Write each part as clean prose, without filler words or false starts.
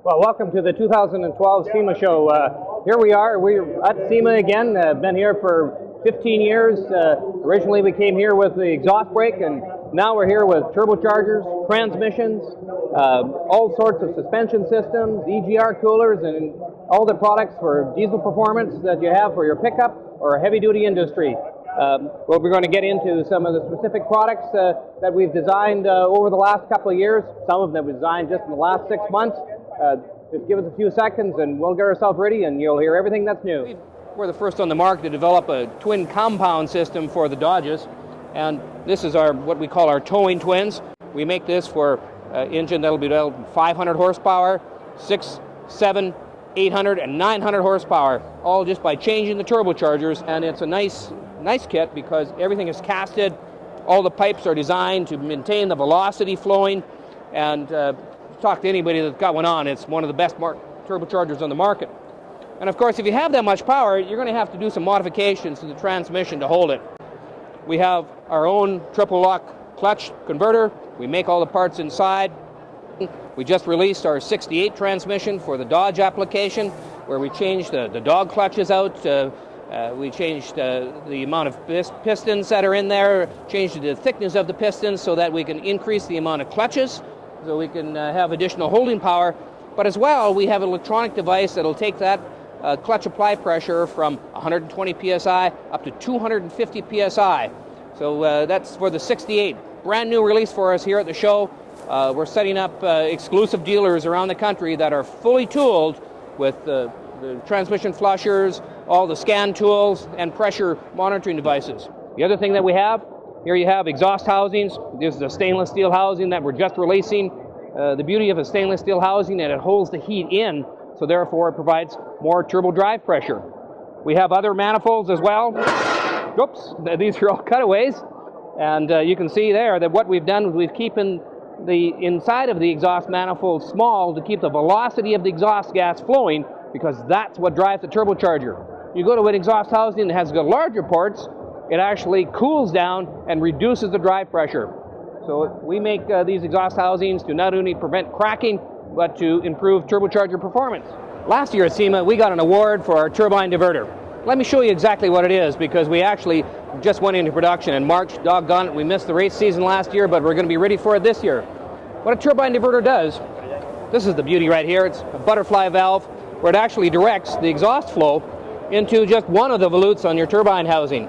Well, welcome to the 2012 SEMA Show. Here we are. We're at SEMA again. Been here for 15 years. Originally we came here with the exhaust brake, and now we're here with turbochargers, transmissions, all sorts of suspension systems, EGR coolers, and all the products for diesel performance that you have for your pickup or heavy-duty industry. Well, we're going to get into some of the specific products that we've designed over the last couple of years. Some of them we designed just in the last 6 months. Just give us a few seconds and we'll get ourselves ready and you'll hear everything that's new. We're the first on the market to develop a twin compound system for the Dodges, and this is what we call our towing twins. We make this for engine that'll be 500 horsepower, 6, 7, 800 and 900 horsepower, all just by changing the turbochargers. And it's a nice kit because everything is casted. All the pipes are designed to maintain the velocity flowing, and talk to anybody that's got one on, it's one of the best turbochargers on the market. And of course, if you have that much power, you're going to have to do some modifications to the transmission to hold it. We have our own triple lock clutch converter. We make all the parts inside. We just released our 68 transmission for the Dodge application, where we changed the dog clutches out. We changed the amount of pistons that are in there, changed the thickness of the pistons so that we can increase the amount of clutches, so we can have additional holding power. But as well, we have an electronic device that'll take that clutch apply pressure from 120 psi up to 250 psi. So that's for the 68. Brand new release for us here at the show. We're setting up exclusive dealers around the country that are fully tooled with the transmission flushers, all the scan tools, and pressure monitoring devices. The other thing that we have, here you have exhaust housings. This is a stainless steel housing that we're just releasing. The beauty of a stainless steel housing is it holds the heat in, so therefore it provides more turbo drive pressure. We have other manifolds as well. Oops, these are all cutaways. And you can see there that what we've done is we've keeping the inside of the exhaust manifold small to keep the velocity of the exhaust gas flowing, because that's what drives the turbocharger. You go to an exhaust housing that has got larger ports, it actually cools down and reduces the drive pressure. So we make these exhaust housings to not only prevent cracking, but to improve turbocharger performance. Last year at SEMA, we got an award for our turbine diverter. Let me show you exactly what it is, because we actually just went into production in March. Doggone it, we missed the race season last year, but we're going to be ready for it this year. What a turbine diverter does, this is the beauty right here. It's a butterfly valve where it actually directs the exhaust flow into just one of the volutes on your turbine housing.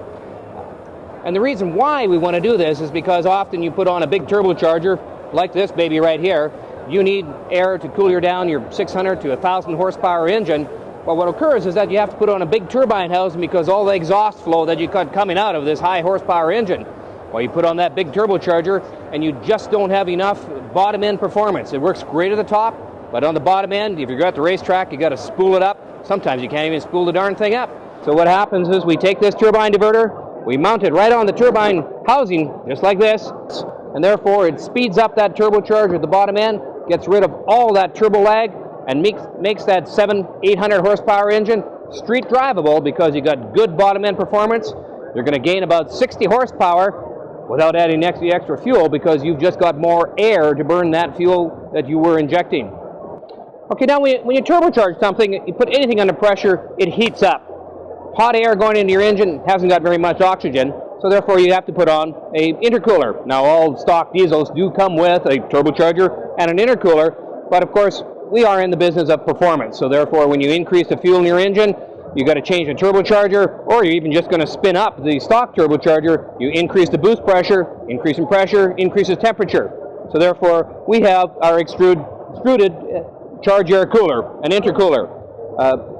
And the reason why we want to do this is because often you put on a big turbocharger, like this baby right here, you need air to cool down your 600 to 1,000 horsepower engine. Well, what occurs is that you have to put on a big turbine housing because all the exhaust flow that you got coming out of this high horsepower engine, well, you put on that big turbocharger and you just don't have enough bottom end performance. It works great at the top, but on the bottom end, if you're at the racetrack, you got to spool it up. Sometimes you can't even spool the darn thing up. So what happens is we take this turbine diverter, we mount it right on the turbine housing, just like this, and therefore it speeds up that turbocharger at the bottom end, gets rid of all that turbo lag, and makes that 800 horsepower engine street drivable, because you got good bottom end performance. You're going to gain about 60 horsepower without adding the extra fuel, because you've just got more air to burn that fuel that you were injecting. Okay, now when you turbocharge something, you put anything under pressure, it heats up. Hot air going into your engine hasn't got very much oxygen, so therefore you have to put on an intercooler. Now, all stock diesels do come with a turbocharger and an intercooler, but of course we are in the business of performance, so therefore when you increase the fuel in your engine, you got to change the turbocharger, or you're even just going to spin up the stock turbocharger. You increase the boost pressure, increasing pressure increases temperature. So therefore we have our extruded charge air cooler, an intercooler.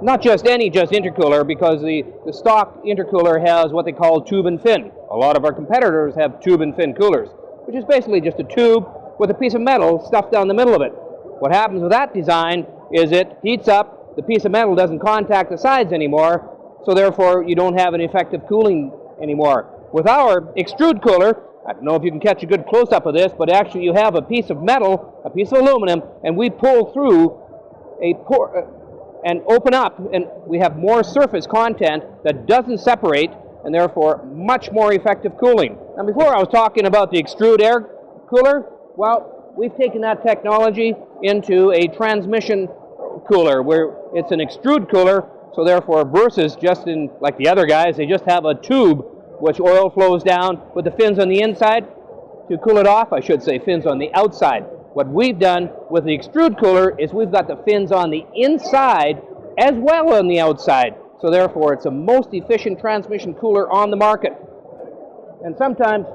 Not just any intercooler, because the stock intercooler has what they call tube and fin. A lot of our competitors have tube and fin coolers, which is basically just a tube with a piece of metal stuffed down the middle of it. What happens with that design is it heats up, the piece of metal doesn't contact the sides anymore, so therefore you don't have an effective cooling anymore. With our extrude cooler, I don't know if you can catch a good close-up of this, but actually you have a piece of metal, a piece of aluminum, and we pull through a pore and open up, and we have more surface content that doesn't separate, and therefore much more effective cooling. Now, before I was talking about the extrude air cooler, well, we've taken that technology into a transmission cooler, where it's an extrude cooler, so therefore versus just in like the other guys, they just have a tube which oil flows down with the fins on the inside to cool it off. I should say fins on the outside. What we've done with the extrude cooler is we've got the fins on the inside as well on the outside. So therefore it's the most efficient transmission cooler on the market. And sometimes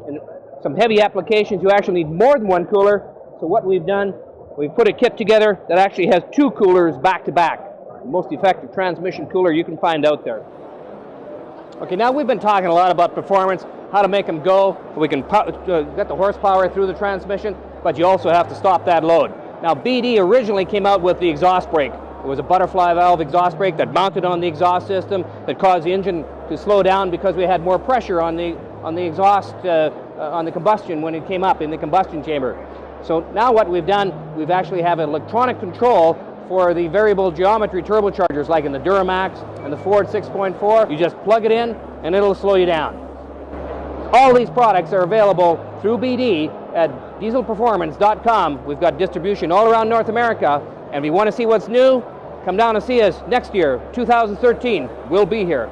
in some heavy applications you actually need more than one cooler. So what we've done, we've put a kit together that actually has two coolers back to back. The most effective transmission cooler you can find out there. Okay, now we've been talking a lot about performance, how to make them go. We can get the horsepower through the transmission, but you also have to stop that load. Now BD originally came out with the exhaust brake. It was a butterfly valve exhaust brake that mounted on the exhaust system that caused the engine to slow down because we had more pressure on the exhaust, on the combustion when it came up in the combustion chamber. So now what we've done, we've actually have electronic control for the variable geometry turbochargers like in the Duramax and the Ford 6.4. You just plug it in and it'll slow you down. All these products are available through BD at dieselperformance.com. We've got distribution all around North America, and if you want to see what's new, come down and see us next year, 2013. We'll be here.